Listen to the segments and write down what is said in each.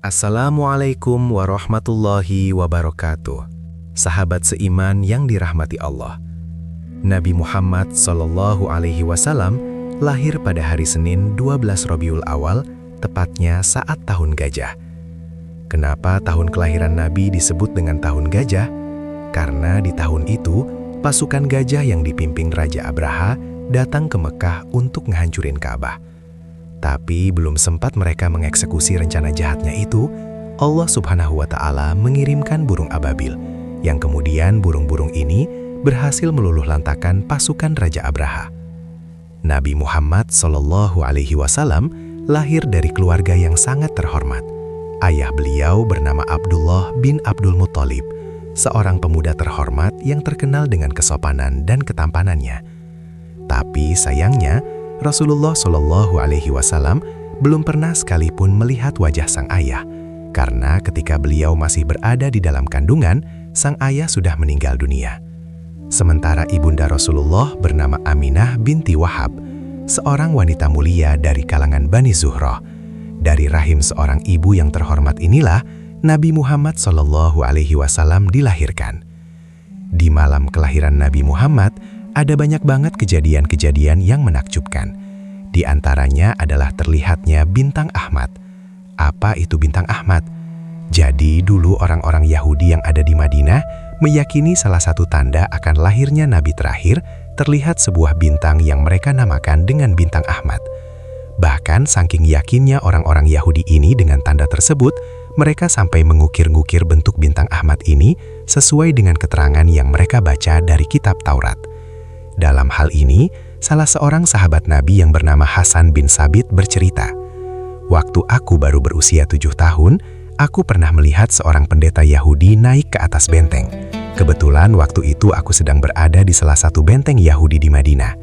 Assalamualaikum warahmatullahi wabarakatuh. Sahabat seiman yang dirahmati Allah. Nabi Muhammad SAW lahir pada hari Senin 12 Rabiul Awal, tepatnya saat tahun gajah. Kenapa tahun kelahiran Nabi disebut dengan tahun gajah? Karena di tahun itu, pasukan gajah yang dipimpin Raja Abraha datang ke Mekah untuk ngehancurin Ka'bah. Tapi belum sempat mereka mengeksekusi rencana jahatnya itu, Allah Subhanahu wa Ta'ala mengirimkan burung ababil, yang kemudian burung-burung ini berhasil meluluh lantakan pasukan Raja Abraha. Nabi Muhammad SAW lahir dari keluarga yang sangat terhormat. Ayah beliau bernama Abdullah bin Abdul Muttalib, seorang pemuda terhormat yang terkenal dengan kesopanan dan ketampanannya. Tapi sayangnya, Rasulullah SAW belum pernah sekalipun melihat wajah sang ayah, karena ketika beliau masih berada di dalam kandungan, sang ayah sudah meninggal dunia. Sementara ibunda Rasulullah bernama Aminah binti Wahab, seorang wanita mulia dari kalangan Bani Zuhroh. Dari rahim seorang ibu yang terhormat inilah Nabi Muhammad SAW dilahirkan. Di malam kelahiran Nabi Muhammad, ada banyak banget kejadian-kejadian yang menakjubkan. Di antaranya adalah terlihatnya bintang Ahmad. Apa itu bintang Ahmad? Jadi dulu orang-orang Yahudi yang ada di Madinah meyakini salah satu tanda akan lahirnya Nabi terakhir terlihat sebuah bintang yang mereka namakan dengan bintang Ahmad. Bahkan saking yakinnya orang-orang Yahudi ini dengan tanda tersebut, mereka sampai mengukir-ngukir bentuk bintang Ahmad ini sesuai dengan keterangan yang mereka baca dari kitab Taurat. Dalam hal ini, salah seorang sahabat Nabi yang bernama Hasan bin Sabit bercerita, "Waktu aku baru berusia 7 tahun, aku pernah melihat seorang pendeta Yahudi naik ke atas benteng. Kebetulan waktu itu aku sedang berada di salah satu benteng Yahudi di Madinah.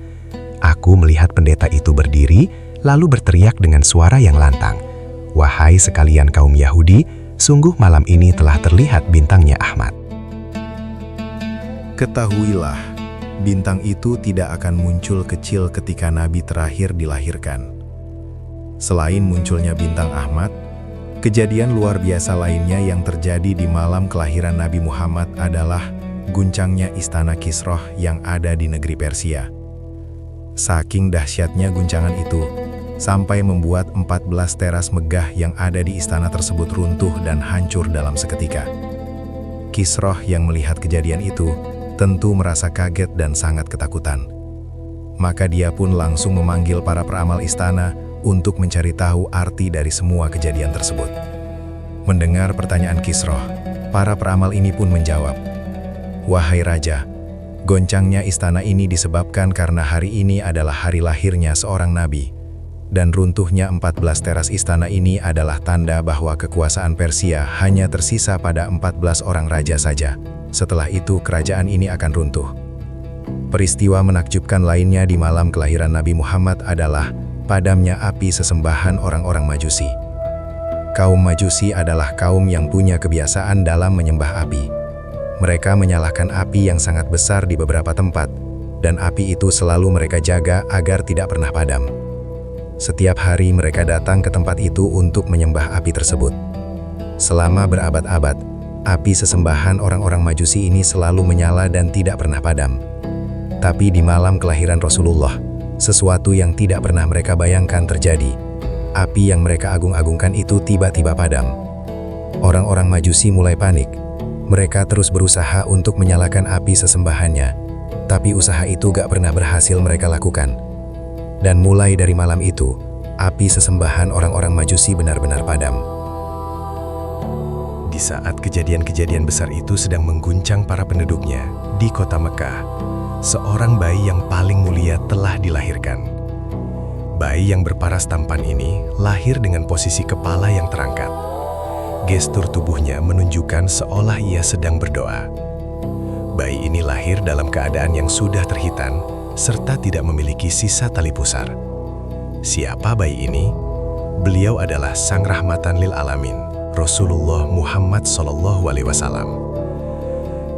Aku melihat pendeta itu berdiri, lalu berteriak dengan suara yang lantang, 'Wahai sekalian kaum Yahudi, sungguh malam ini telah terlihat bintangnya Ahmad.' Ketahuilah, bintang itu tidak akan muncul kecil ketika Nabi terakhir dilahirkan. Selain munculnya bintang Ahmad, kejadian luar biasa lainnya yang terjadi di malam kelahiran Nabi Muhammad adalah guncangnya istana Kisroh yang ada di negeri Persia. Saking dahsyatnya guncangan itu, sampai membuat 14 teras megah yang ada di istana tersebut runtuh dan hancur dalam seketika. Kisroh yang melihat kejadian itu tentu merasa kaget dan sangat ketakutan. Maka dia pun langsung memanggil para peramal istana untuk mencari tahu arti dari semua kejadian tersebut. Mendengar pertanyaan Kisroh, para peramal ini pun menjawab, "Wahai Raja, goncangnya istana ini disebabkan karena hari ini adalah hari lahirnya seorang nabi, dan runtuhnya 14 teras istana ini adalah tanda bahwa kekuasaan Persia hanya tersisa pada 14 orang raja saja. Setelah itu kerajaan ini akan runtuh." Peristiwa menakjubkan lainnya di malam kelahiran Nabi Muhammad adalah padamnya api sesembahan orang-orang Majusi. Kaum Majusi adalah kaum yang punya kebiasaan dalam menyembah api. Mereka menyalakan api yang sangat besar di beberapa tempat, dan api itu selalu mereka jaga agar tidak pernah padam. Setiap hari mereka datang ke tempat itu untuk menyembah api tersebut. Selama berabad-abad, api sesembahan orang-orang Majusi ini selalu menyala dan tidak pernah padam. Tapi di malam kelahiran Rasulullah, sesuatu yang tidak pernah mereka bayangkan terjadi. Api yang mereka agung-agungkan itu tiba-tiba padam. Orang-orang Majusi mulai panik. Mereka terus berusaha untuk menyalakan api sesembahannya, tapi usaha itu gak pernah berhasil mereka lakukan. Dan mulai dari malam itu, api sesembahan orang-orang Majusi benar-benar padam. Di saat kejadian-kejadian besar itu sedang mengguncang para penduduknya di kota Mekah, seorang bayi yang paling mulia telah dilahirkan. Bayi yang berparas tampan ini lahir dengan posisi kepala yang terangkat. Gestur tubuhnya menunjukkan seolah ia sedang berdoa. Bayi ini lahir dalam keadaan yang sudah terhitan, serta tidak memiliki sisa tali pusar. Siapa bayi ini? Beliau adalah Sang Rahmatan lil Alamin, Rasulullah Muhammad SAW.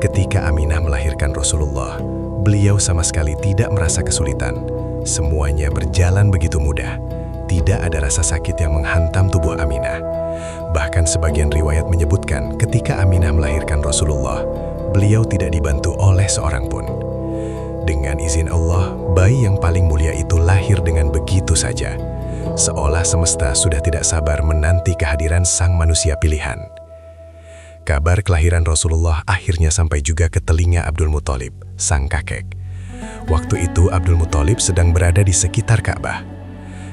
Ketika Aminah melahirkan Rasulullah, beliau sama sekali tidak merasa kesulitan. Semuanya berjalan begitu mudah. Tidak ada rasa sakit yang menghantam tubuh Aminah. Bahkan sebagian riwayat menyebutkan ketika Aminah melahirkan Rasulullah, beliau tidak dibantu oleh seorang pun. Dengan izin Allah, bayi yang paling mulia itu lahir dengan begitu saja, seolah semesta sudah tidak sabar menanti kehadiran sang manusia pilihan. Kabar kelahiran Rasulullah akhirnya sampai juga ke telinga Abdul Muthalib, sang kakek. Waktu itu Abdul Muthalib sedang berada di sekitar Ka'bah.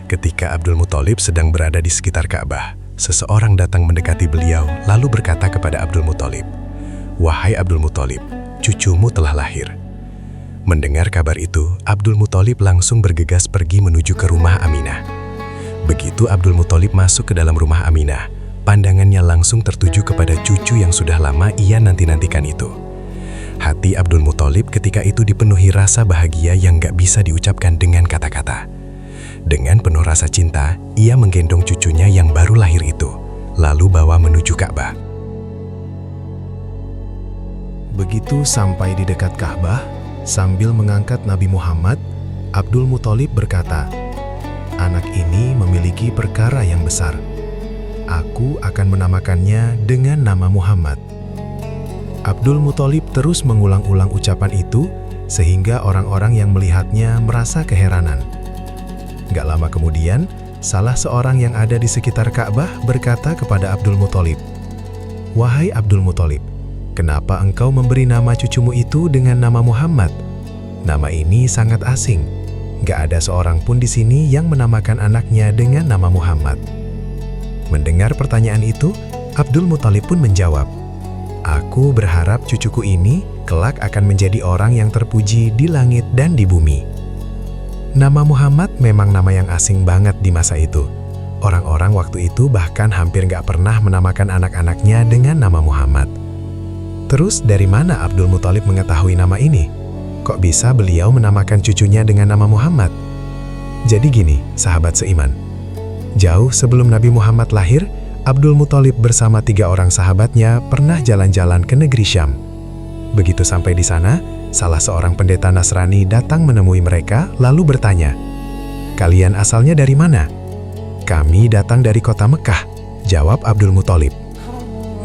Ketika Abdul Muthalib sedang berada di sekitar Ka'bah, seseorang datang mendekati beliau lalu berkata kepada Abdul Muthalib, "Wahai Abdul Muthalib, cucumu telah lahir." Mendengar kabar itu, Abdul Muthalib langsung bergegas pergi menuju ke rumah Aminah. Begitu Abdul Muthalib masuk ke dalam rumah Aminah, pandangannya langsung tertuju kepada cucu yang sudah lama ia nanti-nantikan itu. Hati Abdul Muthalib ketika itu dipenuhi rasa bahagia yang gak bisa diucapkan dengan kata-kata. Dengan penuh rasa cinta, ia menggendong cucunya yang baru lahir itu, lalu bawa menuju Ka'bah. Begitu sampai di dekat Ka'bah, sambil mengangkat Nabi Muhammad, Abdul Muthalib berkata, "Anak ini memiliki perkara yang besar. Aku akan menamakannya dengan nama Muhammad." Abdul Muthalib terus mengulang-ulang ucapan itu, sehingga orang-orang yang melihatnya merasa keheranan. Gak lama kemudian, salah seorang yang ada di sekitar Ka'bah berkata kepada Abdul Muthalib, "Wahai Abdul Muthalib, kenapa engkau memberi nama cucumu itu dengan nama Muhammad? Nama ini sangat asing. Gak ada seorang pun di sini yang menamakan anaknya dengan nama Muhammad." Mendengar pertanyaan itu, Abdul Muthalib pun menjawab, "Aku berharap cucuku ini kelak akan menjadi orang yang terpuji di langit dan di bumi." Nama Muhammad memang nama yang asing banget di masa itu. Orang-orang waktu itu bahkan hampir gak pernah menamakan anak-anaknya dengan nama Muhammad. Terus dari mana Abdul Muthalib mengetahui nama ini? Kok bisa beliau menamakan cucunya dengan nama Muhammad? Jadi gini, sahabat seiman. Jauh sebelum Nabi Muhammad lahir, Abdul Muthalib bersama 3 orang sahabatnya pernah jalan-jalan ke negeri Syam. Begitu sampai di sana, salah seorang pendeta Nasrani datang menemui mereka lalu bertanya, "Kalian asalnya dari mana?" "Kami datang dari kota Mekah," jawab Abdul Muthalib.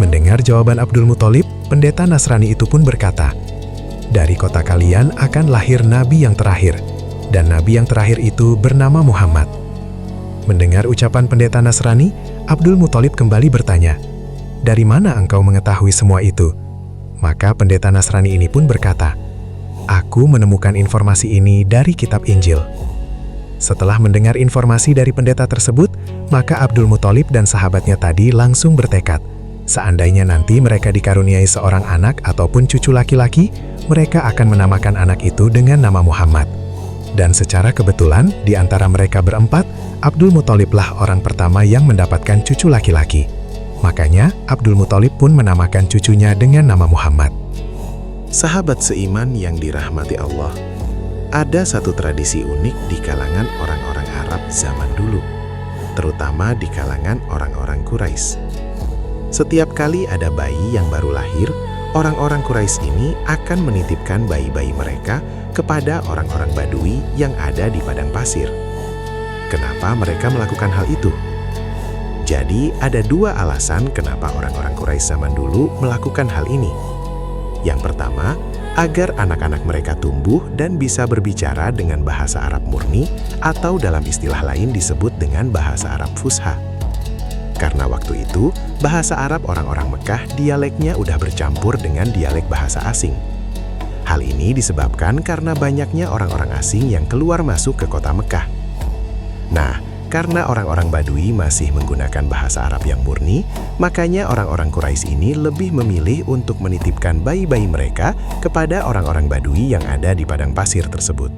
Mendengar jawaban Abdul Muthalib, pendeta Nasrani itu pun berkata, "Dari kota kalian akan lahir nabi yang terakhir, dan nabi yang terakhir itu bernama Muhammad." Mendengar ucapan pendeta Nasrani, Abdul Muthalib kembali bertanya, "Dari mana engkau mengetahui semua itu?" Maka pendeta Nasrani ini pun berkata, "Aku menemukan informasi ini dari kitab Injil." Setelah mendengar informasi dari pendeta tersebut, maka Abdul Muthalib dan sahabatnya tadi langsung bertekad, seandainya nanti mereka dikaruniai seorang anak ataupun cucu laki-laki, mereka akan menamakan anak itu dengan nama Muhammad. Dan secara kebetulan, di antara mereka berempat, Abdul Muthaliblah orang pertama yang mendapatkan cucu laki-laki. Makanya, Abdul Muthalib pun menamakan cucunya dengan nama Muhammad. Sahabat seiman yang dirahmati Allah, ada satu tradisi unik di kalangan orang-orang Arab zaman dulu, terutama di kalangan orang-orang Quraisy. Setiap kali ada bayi yang baru lahir, orang-orang Quraisy ini akan menitipkan bayi-bayi mereka kepada orang-orang Badui yang ada di padang pasir. Kenapa mereka melakukan hal itu? Jadi, ada 2 alasan kenapa orang-orang Quraisy zaman dulu melakukan hal ini. Yang pertama, agar anak-anak mereka tumbuh dan bisa berbicara dengan bahasa Arab murni atau dalam istilah lain disebut dengan bahasa Arab Fusha. Karena waktu itu, bahasa Arab orang-orang Mekah dialeknya udah bercampur dengan dialek bahasa asing. Hal ini disebabkan karena banyaknya orang-orang asing yang keluar masuk ke kota Mekah. Nah, karena orang-orang Badui masih menggunakan bahasa Arab yang murni, makanya orang-orang Quraisy ini lebih memilih untuk menitipkan bayi-bayi mereka kepada orang-orang Badui yang ada di padang pasir tersebut.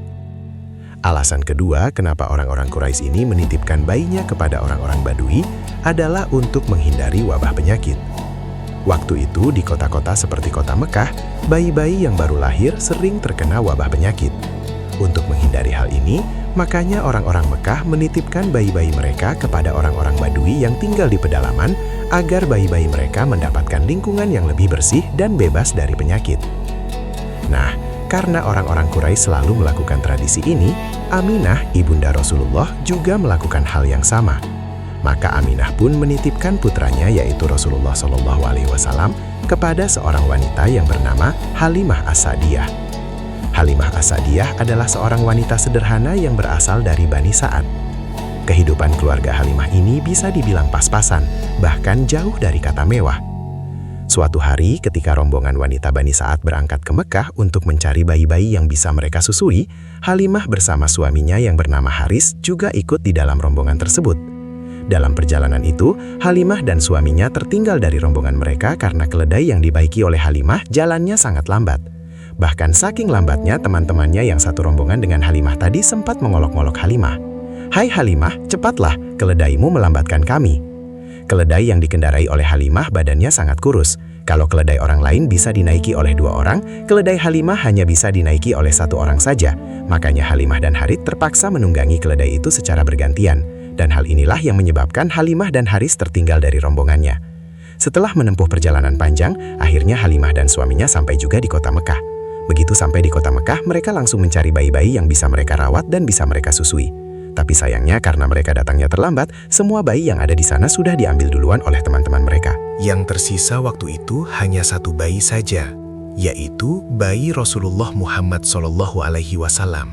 Alasan kedua kenapa orang-orang Quraisy ini menitipkan bayinya kepada orang-orang Badui adalah untuk menghindari wabah penyakit. Waktu itu di kota-kota seperti kota Mekah, bayi-bayi yang baru lahir sering terkena wabah penyakit. Untuk menghindari hal ini, makanya orang-orang Mekah menitipkan bayi-bayi mereka kepada orang-orang Badui yang tinggal di pedalaman agar bayi-bayi mereka mendapatkan lingkungan yang lebih bersih dan bebas dari penyakit. Nah, karena orang-orang Quraisy selalu melakukan tradisi ini, Aminah, ibunda Rasulullah, juga melakukan hal yang sama. Maka Aminah pun menitipkan putranya yaitu Rasulullah SAW kepada seorang wanita yang bernama Halimah As-Sa'diyah. Halimah As-Sa'diyah adalah seorang wanita sederhana yang berasal dari Bani Sa'ad. Kehidupan keluarga Halimah ini bisa dibilang pas-pasan, bahkan jauh dari kata mewah. Suatu hari ketika rombongan wanita Bani Sa'ad berangkat ke Mekah untuk mencari bayi-bayi yang bisa mereka susui, Halimah bersama suaminya yang bernama Haris juga ikut di dalam rombongan tersebut. Dalam perjalanan itu, Halimah dan suaminya tertinggal dari rombongan mereka karena keledai yang dibaiki oleh Halimah jalannya sangat lambat. Bahkan saking lambatnya, teman-temannya yang satu rombongan dengan Halimah tadi sempat mengolok-ngolok Halimah. "Hai Halimah, cepatlah, keledaimu melambatkan kami." Keledai yang dikendarai oleh Halimah badannya sangat kurus. Kalau keledai orang lain bisa dinaiki oleh 2 orang, keledai Halimah hanya bisa dinaiki oleh 1 orang saja. Makanya Halimah dan Harits terpaksa menunggangi keledai itu secara bergantian. Dan hal inilah yang menyebabkan Halimah dan Haris tertinggal dari rombongannya. Setelah menempuh perjalanan panjang, akhirnya Halimah dan suaminya sampai juga di kota Mekah. Begitu sampai di kota Mekah, mereka langsung mencari bayi-bayi yang bisa mereka rawat dan bisa mereka susui. Tapi sayangnya karena mereka datangnya terlambat, semua bayi yang ada di sana sudah diambil duluan oleh teman-teman mereka. Yang tersisa waktu itu hanya 1 bayi saja, yaitu bayi Rasulullah Muhammad SAW.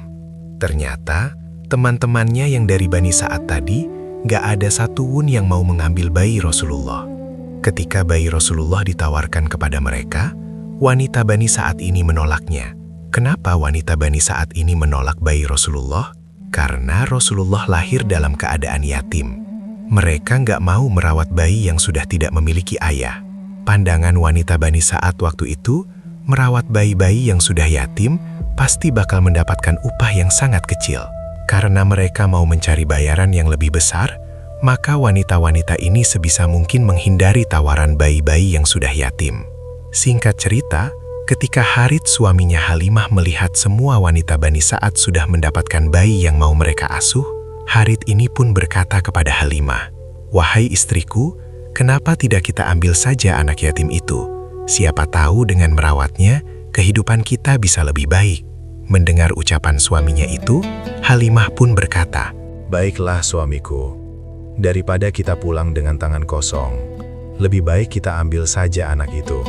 Ternyata, teman-temannya yang dari Bani Sa'ad tadi, gak ada satupun yang mau mengambil bayi Rasulullah. Ketika bayi Rasulullah ditawarkan kepada mereka, wanita Bani Sa'ad ini menolaknya. Kenapa wanita Bani Sa'ad ini menolak bayi Rasulullah? Karena Rasulullah lahir dalam keadaan yatim. Mereka gak mau merawat bayi yang sudah tidak memiliki ayah. Pandangan wanita Bani Sa'ad waktu itu, merawat bayi-bayi yang sudah yatim pasti bakal mendapatkan upah yang sangat kecil. Karena mereka mau mencari bayaran yang lebih besar, maka wanita-wanita ini sebisa mungkin menghindari tawaran bayi-bayi yang sudah yatim. Singkat cerita, ketika Harits suaminya Halimah melihat semua wanita Bani Sa'ad sudah mendapatkan bayi yang mau mereka asuh, Harits ini pun berkata kepada Halimah, "Wahai istriku, kenapa tidak kita ambil saja anak yatim itu? Siapa tahu dengan merawatnya, kehidupan kita bisa lebih baik." Mendengar ucapan suaminya itu, Halimah pun berkata, "Baiklah suamiku, daripada kita pulang dengan tangan kosong, lebih baik kita ambil saja anak itu."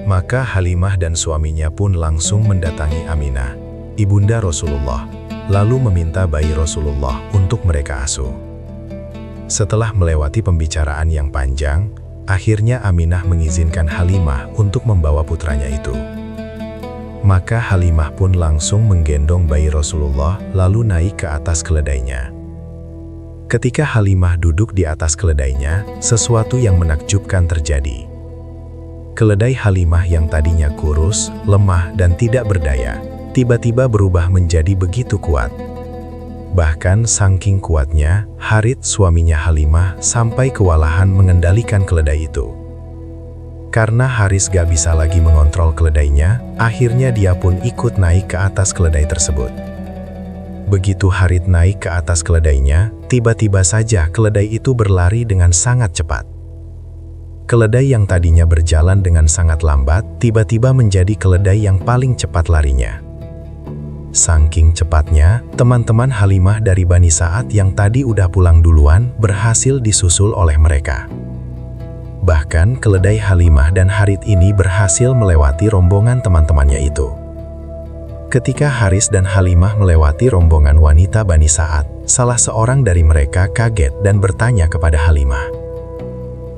Maka Halimah dan suaminya pun langsung mendatangi Aminah, ibunda Rasulullah, lalu meminta bayi Rasulullah untuk mereka asuh. Setelah melewati pembicaraan yang panjang, akhirnya Aminah mengizinkan Halimah untuk membawa putranya itu. Maka Halimah pun langsung menggendong bayi Rasulullah lalu naik ke atas keledainya. Ketika Halimah duduk di atas keledainya, sesuatu yang menakjubkan terjadi. Keledai Halimah yang tadinya kurus, lemah, dan tidak berdaya, tiba-tiba berubah menjadi begitu kuat. Bahkan saking kuatnya, Harits suaminya Halimah sampai kewalahan mengendalikan keledai itu. Karena Haris gak bisa lagi mengontrol keledainya, akhirnya dia pun ikut naik ke atas keledai tersebut. Begitu Harits naik ke atas keledainya, tiba-tiba saja keledai itu berlari dengan sangat cepat. Keledai yang tadinya berjalan dengan sangat lambat, tiba-tiba menjadi keledai yang paling cepat larinya. Saking cepatnya, teman-teman Halimah dari Bani Sa'ad yang tadi udah pulang duluan berhasil disusul oleh mereka. Bahkan keledai Halimah dan Harits ini berhasil melewati rombongan teman-temannya itu. Ketika Haris dan Halimah melewati rombongan wanita Bani Sa'ad, salah seorang dari mereka kaget dan bertanya kepada Halimah,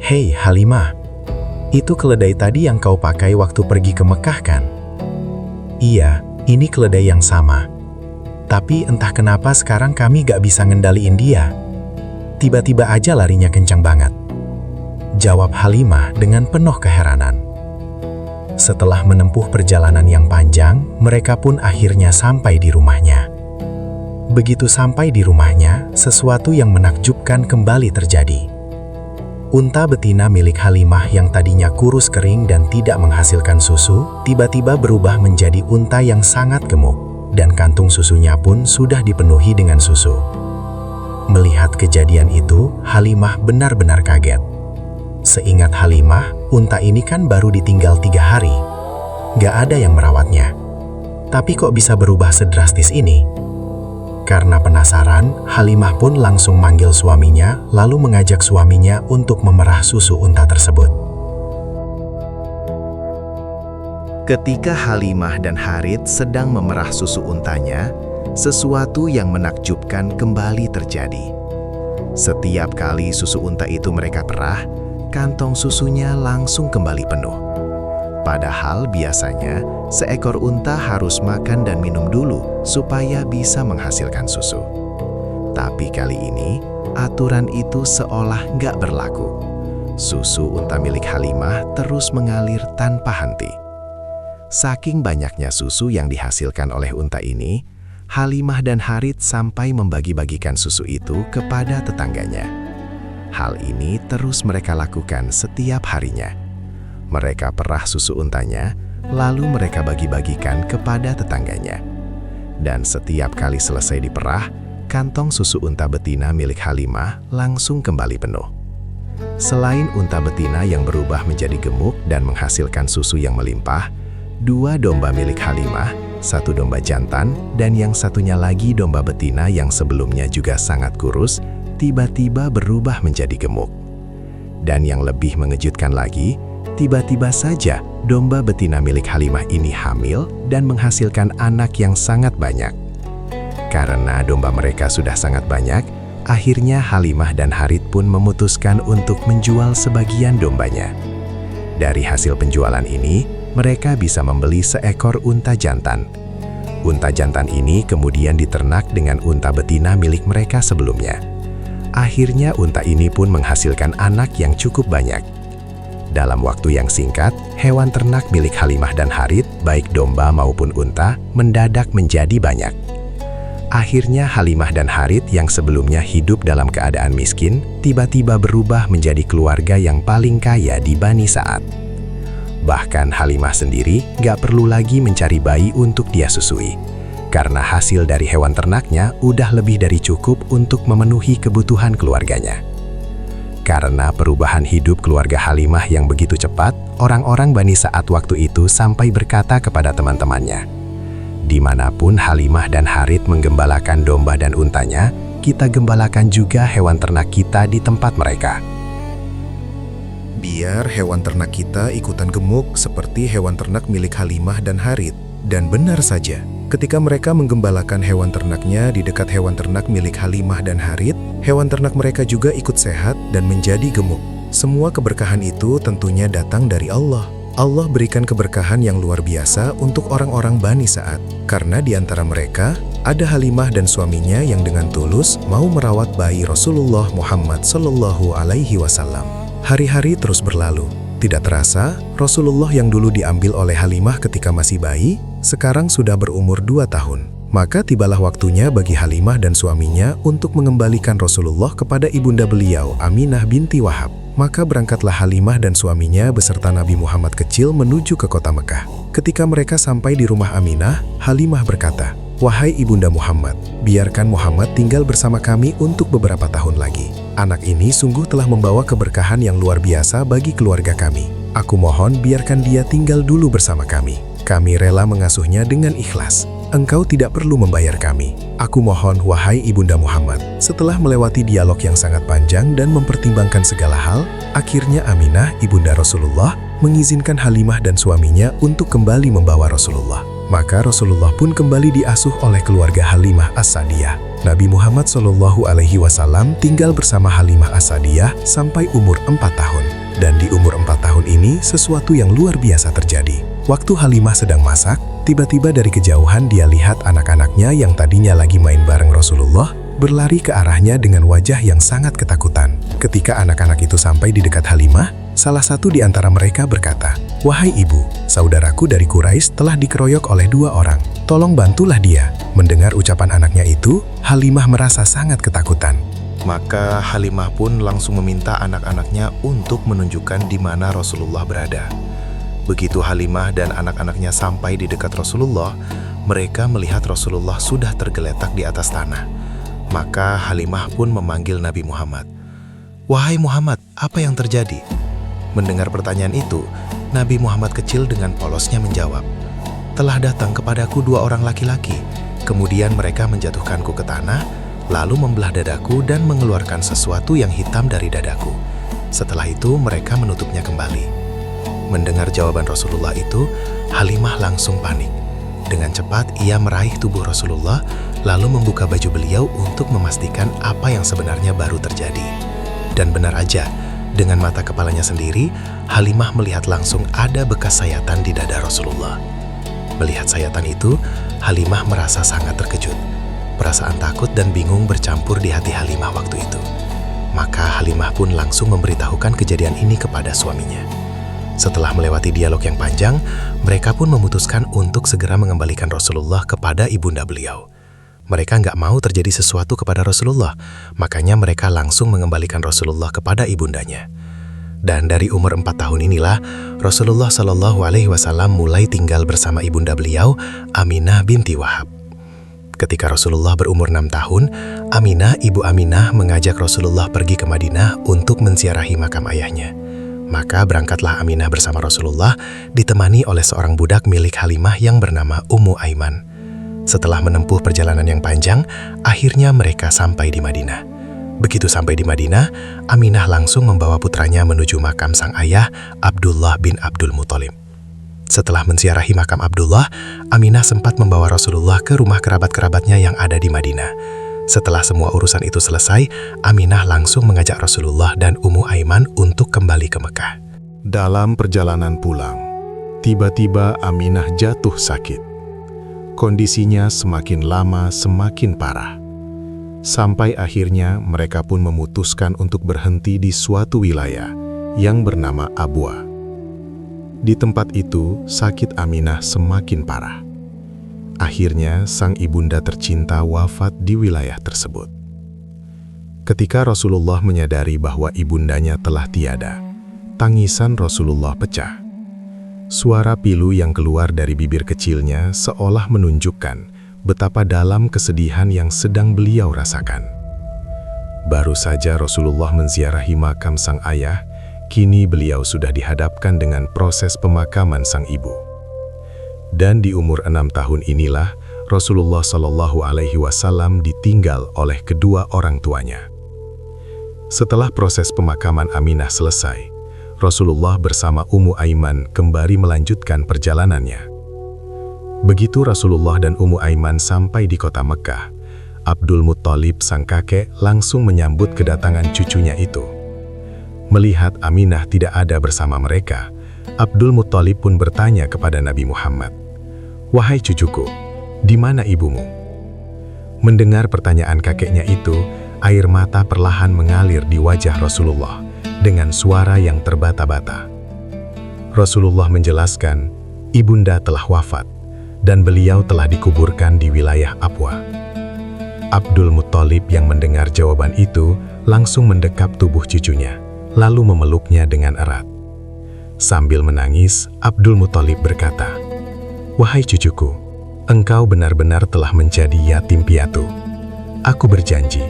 "Hei Halimah, itu keledai tadi yang kau pakai waktu pergi ke Mekah kan?" "Iya, ini keledai yang sama. Tapi entah kenapa sekarang kami gak bisa ngendaliin dia. Tiba-tiba aja larinya kencang banget," jawab Halimah dengan penuh keheranan. Setelah menempuh perjalanan yang panjang, mereka pun akhirnya sampai di rumahnya. Begitu sampai di rumahnya, sesuatu yang menakjubkan kembali terjadi. Unta betina milik Halimah yang tadinya kurus kering dan tidak menghasilkan susu, tiba-tiba berubah menjadi unta yang sangat gemuk, dan kantung susunya pun sudah dipenuhi dengan susu. Melihat kejadian itu, Halimah benar-benar kaget. Seingat Halimah, unta ini kan baru ditinggal 3 hari. Gak ada yang merawatnya. Tapi kok bisa berubah sedrastis ini? Karena penasaran, Halimah pun langsung manggil suaminya, lalu mengajak suaminya untuk memerah susu unta tersebut. Ketika Halimah dan Harits sedang memerah susu untanya, sesuatu yang menakjubkan kembali terjadi. Setiap kali susu unta itu mereka perah, kantong susunya langsung kembali penuh. Padahal biasanya seekor unta harus makan dan minum dulu supaya bisa menghasilkan susu. Tapi kali ini aturan itu seolah nggak berlaku. Susu unta milik Halimah terus mengalir tanpa henti. Saking banyaknya susu yang dihasilkan oleh unta ini, Halimah dan Harits sampai membagi-bagikan susu itu kepada tetangganya. Hal ini terus mereka lakukan setiap harinya. Mereka perah susu untanya, lalu mereka bagi-bagikan kepada tetangganya. Dan setiap kali selesai diperah, kantong susu unta betina milik Halimah langsung kembali penuh. Selain unta betina yang berubah menjadi gemuk dan menghasilkan susu yang melimpah, 2 domba milik Halimah, 1 domba jantan, dan yang satunya lagi domba betina yang sebelumnya juga sangat kurus, tiba-tiba berubah menjadi gemuk. Dan yang lebih mengejutkan lagi, tiba-tiba saja domba betina milik Halimah ini hamil dan menghasilkan anak yang sangat banyak. Karena domba mereka sudah sangat banyak, akhirnya Halimah dan Harits pun memutuskan untuk menjual sebagian dombanya. Dari hasil penjualan ini, mereka bisa membeli seekor unta jantan. Unta jantan ini kemudian diternak dengan unta betina milik mereka sebelumnya. Akhirnya unta ini pun menghasilkan anak yang cukup banyak. Dalam waktu yang singkat, hewan ternak milik Halimah dan Harits, baik domba maupun unta, mendadak menjadi banyak. Akhirnya Halimah dan Harits yang sebelumnya hidup dalam keadaan miskin, tiba-tiba berubah menjadi keluarga yang paling kaya di Bani Sa'ad. Bahkan Halimah sendiri gak perlu lagi mencari bayi untuk dia susui, karena hasil dari hewan ternaknya udah lebih dari cukup untuk memenuhi kebutuhan keluarganya. Karena perubahan hidup keluarga Halimah yang begitu cepat, orang-orang Bani Sa'ad waktu itu sampai berkata kepada teman-temannya, "Dimanapun Halimah dan Harits menggembalakan domba dan untanya, kita gembalakan juga hewan ternak kita di tempat mereka. Biar hewan ternak kita ikutan gemuk seperti hewan ternak milik Halimah dan Harits." Dan benar saja, ketika mereka menggembalakan hewan ternaknya di dekat hewan ternak milik Halimah dan Harits, hewan ternak mereka juga ikut sehat dan menjadi gemuk. Semua keberkahan itu tentunya datang dari Allah. Allah berikan keberkahan yang luar biasa untuk orang-orang Bani Sa'ad, karena di antara mereka ada Halimah dan suaminya yang dengan tulus mau merawat bayi Rasulullah Muhammad SAW. Hari-hari terus berlalu. Tidak terasa, Rasulullah yang dulu diambil oleh Halimah ketika masih bayi, sekarang sudah berumur 2 tahun. Maka tibalah waktunya bagi Halimah dan suaminya untuk mengembalikan Rasulullah kepada ibunda beliau, Aminah binti Wahab. Maka berangkatlah Halimah dan suaminya beserta Nabi Muhammad kecil menuju ke kota Mekah. Ketika mereka sampai di rumah Aminah, Halimah berkata, "Wahai ibunda Muhammad, biarkan Muhammad tinggal bersama kami untuk beberapa tahun lagi. Anak ini sungguh telah membawa keberkahan yang luar biasa bagi keluarga kami. Aku mohon biarkan dia tinggal dulu bersama kami. Kami rela mengasuhnya dengan ikhlas. Engkau tidak perlu membayar kami. Aku mohon, wahai ibunda Muhammad." Setelah melewati dialog yang sangat panjang dan mempertimbangkan segala hal, akhirnya Aminah, ibunda Rasulullah, mengizinkan Halimah dan suaminya untuk kembali membawa Rasulullah. Maka Rasulullah pun kembali diasuh oleh keluarga Halimah As-Sa'diyah. Nabi Muhammad SAW tinggal bersama Halimah As-Sa'diyah sampai umur 4 tahun. Dan di umur 4 tahun ini, sesuatu yang luar biasa terjadi. Waktu Halimah sedang masak, tiba-tiba dari kejauhan dia lihat anak-anaknya yang tadinya lagi main bareng Rasulullah, berlari ke arahnya dengan wajah yang sangat ketakutan. Ketika anak-anak itu sampai di dekat Halimah, salah satu di antara mereka berkata, "Wahai ibu, saudaraku dari Quraisy telah dikeroyok oleh 2 orang. Tolong bantulah dia." Mendengar ucapan anaknya itu, Halimah merasa sangat ketakutan. Maka Halimah pun langsung meminta anak-anaknya untuk menunjukkan di mana Rasulullah berada. Begitu Halimah dan anak-anaknya sampai di dekat Rasulullah, mereka melihat Rasulullah sudah tergeletak di atas tanah. Maka Halimah pun memanggil Nabi Muhammad. "Wahai Muhammad, apa yang terjadi?" Mendengar pertanyaan itu, Nabi Muhammad kecil dengan polosnya menjawab, "Telah datang kepadaku 2 orang laki-laki. Kemudian mereka menjatuhkanku ke tanah, lalu membelah dadaku dan mengeluarkan sesuatu yang hitam dari dadaku. Setelah itu mereka menutupnya kembali. Mendengar jawaban Rasulullah itu, Halimah langsung panik. Dengan cepat ia meraih tubuh Rasulullah, lalu membuka baju beliau untuk memastikan apa yang sebenarnya baru terjadi. Dan benar aja, dengan mata kepalanya sendiri, Halimah melihat langsung ada bekas sayatan di dada Rasulullah. Melihat sayatan itu, Halimah merasa sangat terkejut. Perasaan takut dan bingung bercampur di hati Halimah waktu itu. Maka Halimah pun langsung memberitahukan kejadian ini kepada suaminya. Setelah melewati dialog yang panjang, mereka pun memutuskan untuk segera mengembalikan Rasulullah kepada ibunda beliau. Mereka nggak mau terjadi sesuatu kepada Rasulullah, makanya mereka langsung mengembalikan Rasulullah kepada ibundanya. Dan dari umur 4 tahun inilah, Rasulullah Shallallahu Alaihi Wasallam mulai tinggal bersama ibunda beliau, Aminah binti Wahab. Ketika Rasulullah berumur 6 tahun, ibu Aminah mengajak Rasulullah pergi ke Madinah untuk menziarahi makam ayahnya. Maka berangkatlah Aminah bersama Rasulullah, ditemani oleh seorang budak milik Halimah yang bernama Ummu Aiman. Setelah menempuh perjalanan yang panjang, akhirnya mereka sampai di Madinah. Begitu sampai di Madinah, Aminah langsung membawa putranya menuju makam sang ayah, Abdullah bin Abdul Muthalib. Setelah menziarahi makam Abdullah, Aminah sempat membawa Rasulullah ke rumah kerabat-kerabatnya yang ada di Madinah. Setelah semua urusan itu selesai, Aminah langsung mengajak Rasulullah dan Ummu Aiman untuk kembali ke Mekah. Dalam perjalanan pulang, tiba-tiba Aminah jatuh sakit. Kondisinya semakin lama semakin parah. Sampai akhirnya mereka pun memutuskan untuk berhenti di suatu wilayah yang bernama Abwa. Di tempat itu, sakit Aminah semakin parah. Akhirnya, sang ibunda tercinta wafat di wilayah tersebut. Ketika Rasulullah menyadari bahwa ibundanya telah tiada, tangisan Rasulullah pecah. Suara pilu yang keluar dari bibir kecilnya seolah menunjukkan betapa dalam kesedihan yang sedang beliau rasakan. Baru saja Rasulullah menziarahi makam sang ayah, kini beliau sudah dihadapkan dengan proses pemakaman sang ibu. Dan di umur 6 tahun inilah Rasulullah Shallallahu Alaihi Wasallam ditinggal oleh kedua orang tuanya. Setelah proses pemakaman Aminah selesai, Rasulullah bersama Ummu Aiman kembali melanjutkan perjalanannya. Begitu Rasulullah dan Ummu Aiman sampai di kota Mekah, Abdul Muthalib sang kakek langsung menyambut kedatangan cucunya itu. Melihat Aminah tidak ada bersama mereka, Abdul Muthalib pun bertanya kepada Nabi Muhammad, "Wahai cucuku, di mana ibumu?" Mendengar pertanyaan kakeknya itu, air mata perlahan mengalir di wajah Rasulullah dengan suara yang terbata-bata. Rasulullah menjelaskan, ibunda telah wafat dan beliau telah dikuburkan di wilayah Abwa. Abdul Muthalib yang mendengar jawaban itu langsung mendekap tubuh cucunya, lalu memeluknya dengan erat. Sambil menangis, Abdul Muthalib berkata, "Wahai cucuku, engkau benar-benar telah menjadi yatim piatu. Aku berjanji,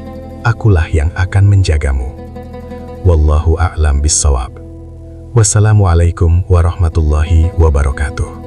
akulah yang akan menjagamu. Wallahu a'lam bissawab. Wassalamualaikum warahmatullahi wabarakatuh."